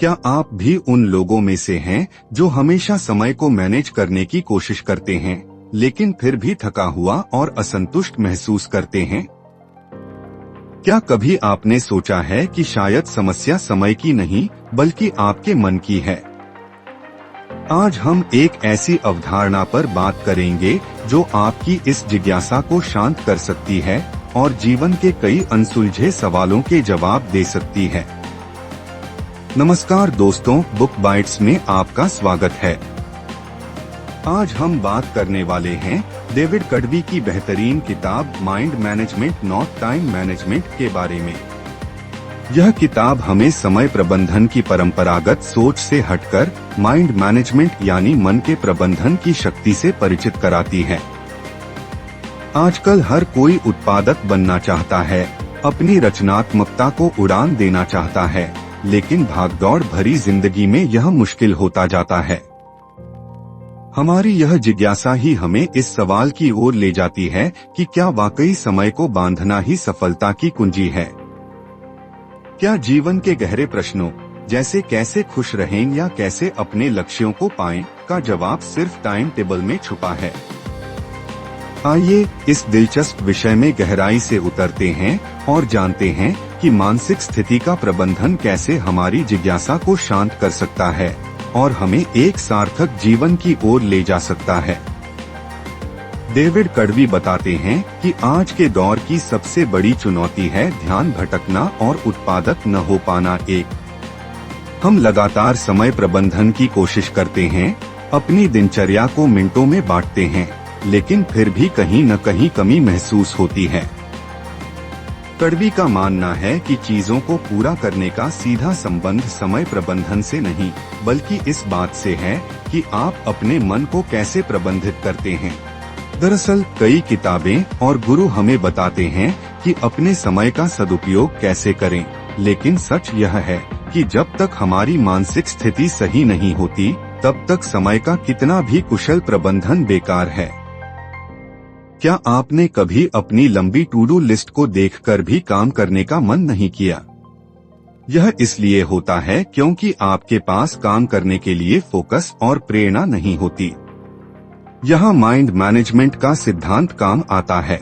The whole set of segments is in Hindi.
क्या आप भी उन लोगों में से हैं जो हमेशा समय को मैनेज करने की कोशिश करते हैं लेकिन फिर भी थका हुआ और असंतुष्ट महसूस करते हैं? क्या कभी आपने सोचा है कि शायद समस्या समय की नहीं बल्कि आपके मन की है? आज हम एक ऐसी अवधारणा पर बात करेंगे जो आपकी इस जिज्ञासा को शांत कर सकती है और जीवन के कई अनसुलझे सवालों के जवाब दे सकती है। नमस्कार दोस्तों, बुक बाइट्स में आपका स्वागत है। आज हम बात करने वाले हैं डेविड कड़वी की बेहतरीन किताब mind management not time management के बारे में। यह किताब हमें समय प्रबंधन की परंपरागत सोच से हटकर माइंड मैनेजमेंट यानी मन के प्रबंधन की शक्ति से परिचित कराती है। आजकल हर कोई उत्पादक बनना चाहता है, अपनी रचनात्मकता को उड़ान देना चाहता है, लेकिन भागदौड़ भरी जिंदगी में यह मुश्किल होता जाता है। हमारी यह जिज्ञासा ही हमें इस सवाल की ओर ले जाती है कि क्या वाकई समय को बांधना ही सफलता की कुंजी है? क्या जीवन के गहरे प्रश्नों जैसे कैसे खुश रहें या कैसे अपने लक्ष्यों को पाएं का जवाब सिर्फ टाइम टेबल में छुपा है? आइए इस दिलचस्प विषय में गहराई से उतरते हैं और जानते हैं कि मानसिक स्थिति का प्रबंधन कैसे हमारी जिज्ञासा को शांत कर सकता है और हमें एक सार्थक जीवन की ओर ले जा सकता है। डेविड कड़वी बताते हैं कि आज के दौर की सबसे बड़ी चुनौती है ध्यान भटकना और उत्पादक न हो पाना। हम लगातार समय प्रबंधन की कोशिश करते हैं, अपनी दिनचर्या को मिनटों में बांटते हैं, लेकिन फिर भी कहीं न कहीं कमी महसूस होती है। कड़वी का मानना है कि चीजों को पूरा करने का सीधा संबंध समय प्रबंधन से नहीं बल्कि इस बात से है कि आप अपने मन को कैसे प्रबंधित करते हैं। दरअसल कई किताबें और गुरु हमें बताते हैं कि अपने समय का सदुपयोग कैसे करें, लेकिन सच यह है कि जब तक हमारी मानसिक स्थिति सही नहीं होती तब तक समय का कितना भी कुशल प्रबंधन बेकार है। क्या आपने कभी अपनी लंबी टू डू लिस्ट को देखकर भी काम करने का मन नहीं किया? यह इसलिए होता है क्योंकि आपके पास काम करने के लिए फोकस और प्रेरणा नहीं होती। यहाँ माइंड मैनेजमेंट का सिद्धांत काम आता है।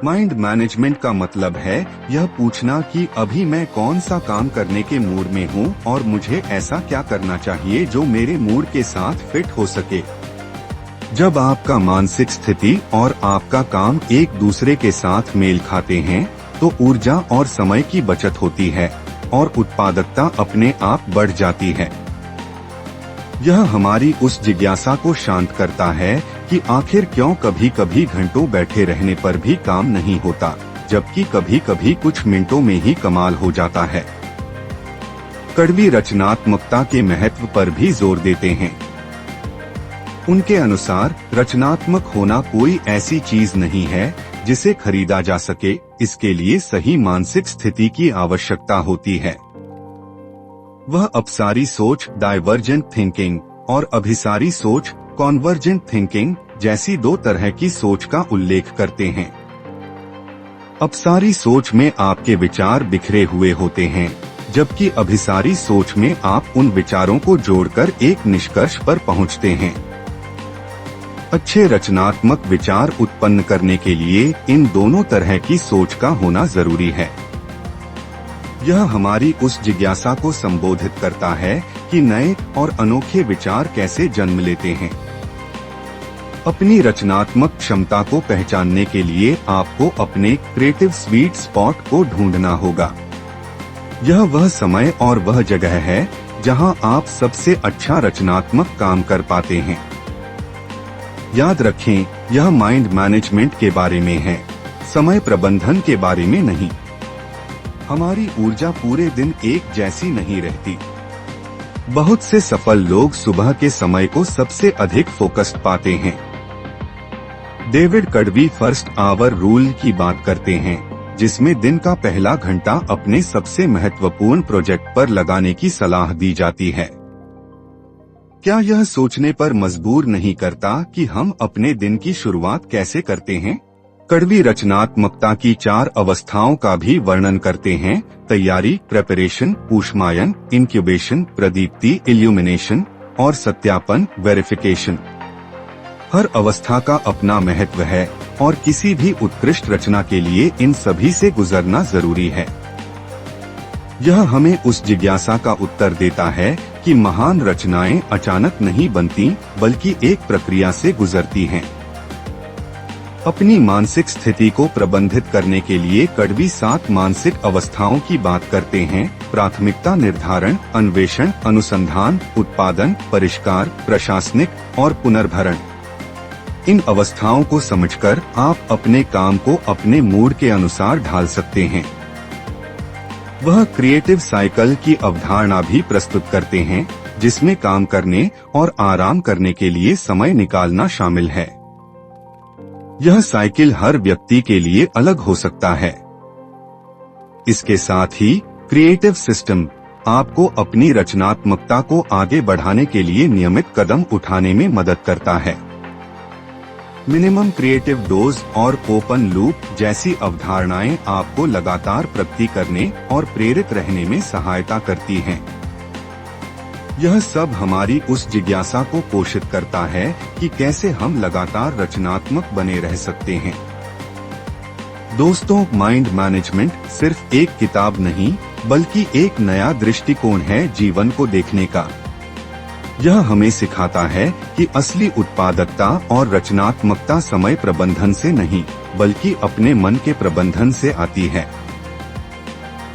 माइंड मैनेजमेंट का मतलब है यह पूछना कि अभी मैं कौन सा काम करने के मूड में हूँ और मुझे ऐसा क्या करना चाहिए जो मेरे मूड के साथ फिट हो सके। जब आपका मानसिक स्थिति और आपका काम एक दूसरे के साथ मेल खाते हैं तो ऊर्जा और समय की बचत होती है और उत्पादकता अपने आप बढ़ जाती है। यह हमारी उस जिज्ञासा को शांत करता है कि आखिर क्यों कभी कभी घंटों बैठे रहने पर भी काम नहीं होता, जबकि कभी कभी कुछ मिनटों में ही कमाल हो जाता है। कड़वी रचनात्मकता के महत्व पर भी जोर देते हैं। उनके अनुसार रचनात्मक होना कोई ऐसी चीज नहीं है जिसे खरीदा जा सके, इसके लिए सही मानसिक स्थिति की आवश्यकता होती है। वह अपसारी सोच डाइवर्जेंट थिंकिंग और अभिसारी सोच कॉन्वर्जेंट थिंकिंग जैसी दो तरह की सोच का उल्लेख करते हैं। अपसारी सोच में आपके विचार बिखरे हुए होते हैं, जबकि अभिसारी सोच में आप उन विचारों को जोड़कर एक निष्कर्ष पर पहुंचते हैं। अच्छे रचनात्मक विचार उत्पन्न करने के लिए इन दोनों तरह की सोच का होना जरूरी है। यह हमारी उस जिज्ञासा को संबोधित करता है कि नए और अनोखे विचार कैसे जन्म लेते हैं। अपनी रचनात्मक क्षमता को पहचानने के लिए आपको अपने क्रिएटिव स्वीट स्पॉट को ढूंढना होगा। यह वह समय और वह जगह है जहां आप सबसे अच्छा रचनात्मक काम कर पाते हैं। याद रखें, यह माइंड मैनेजमेंट के बारे में है, समय प्रबंधन के बारे में नहीं। हमारी ऊर्जा पूरे दिन एक जैसी नहीं रहती। बहुत से सफल लोग सुबह के समय को सबसे अधिक फोकस्ड पाते हैं। डेविड कड़वी फर्स्ट आवर रूल की बात करते हैं, जिसमें दिन का पहला घंटा अपने सबसे महत्वपूर्ण प्रोजेक्ट पर लगाने की सलाह दी जाती है। क्या यह सोचने पर मजबूर नहीं करता कि हम अपने दिन की शुरुआत कैसे करते हैं? कड़वी रचनात्मकता की 4 अवस्थाओं का भी वर्णन करते हैं: तैयारी, प्रेपरेशन, ऊष्मायन, इंक्यूबेशन, प्रदीप्ति, इल्यूमिनेशन और सत्यापन, वेरिफिकेशन। हर अवस्था का अपना महत्व है और किसी भी उत्कृष्ट रचना के लिए इन सभी से गुजरना जरूरी है। यह हमें उस जिज्ञासा का उत्तर देता है कि महान रचनाएं अचानक नहीं बनती, बल्कि एक प्रक्रिया से गुजरती हैं। अपनी मानसिक स्थिति को प्रबंधित करने के लिए कड़वी 7 मानसिक अवस्थाओं की बात करते हैं: प्राथमिकता निर्धारण, अन्वेषण, अनुसंधान, उत्पादन, परिष्कार, प्रशासनिक और पुनर्भरण। इन अवस्थाओं को समझकर आप अपने काम को अपने मूड के अनुसार ढाल सकते हैं। वह क्रिएटिव साइकिल की अवधारणा भी प्रस्तुत करते हैं, जिसमें काम करने और आराम करने के लिए समय निकालना शामिल है। यह साइकिल हर व्यक्ति के लिए अलग हो सकता है। इसके साथ ही क्रिएटिव सिस्टम आपको अपनी रचनात्मकता को आगे बढ़ाने के लिए नियमित कदम उठाने में मदद करता है। मिनिमम क्रिएटिव डोज और ओपन लूप जैसी अवधारणाएं आपको लगातार प्रगति करने और प्रेरित रहने में सहायता करती हैं। यह सब हमारी उस जिज्ञासा को पोषित करता है कि कैसे हम लगातार रचनात्मक बने रह सकते हैं। दोस्तों, माइंड मैनेजमेंट सिर्फ एक किताब नहीं, बल्कि एक नया दृष्टिकोण है जीवन को देखने का। यह हमें सिखाता है कि असली उत्पादकता और रचनात्मकता समय प्रबंधन से नहीं, बल्कि अपने मन के प्रबंधन से आती है।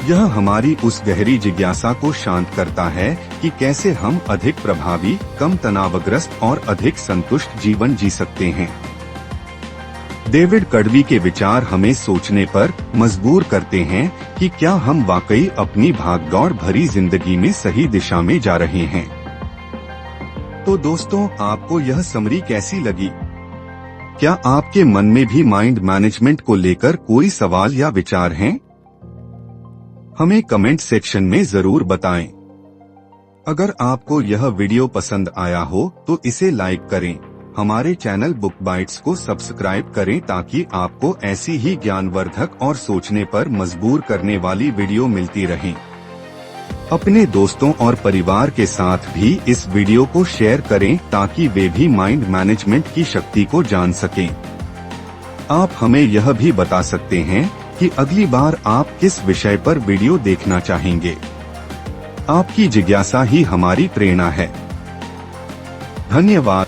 यह हमारी उस गहरी जिज्ञासा को शांत करता है कि कैसे हम अधिक प्रभावी, कम तनावग्रस्त और अधिक संतुष्ट जीवन जी सकते हैं। डेविड कड़वी के विचार हमें सोचने पर मजबूर करते हैं कि क्या हम वाकई अपनी भागदौड़ भरी जिंदगी में सही दिशा में जा रहे हैं। तो दोस्तों, आपको यह समरी कैसी लगी? क्या आपके मन में भी माइंड मैनेजमेंट को लेकर कोई सवाल या विचार हैं? हमें कमेंट सेक्शन में जरूर बताएं। अगर आपको यह वीडियो पसंद आया हो तो इसे लाइक करें। हमारे चैनल बुक बाइट्स को सब्सक्राइब करें ताकि आपको ऐसी ही ज्ञानवर्धक और सोचने पर मजबूर करने वाली वीडियो मिलती रहें। अपने दोस्तों और परिवार के साथ भी इस वीडियो को शेयर करें ताकि वे भी माइंड मैनेजमेंट की शक्ति को जान सकें। आप हमें यह भी बता सकते हैं कि अगली बार आप किस विषय पर वीडियो देखना चाहेंगे। आपकी जिज्ञासा ही हमारी प्रेरणा है। धन्यवाद।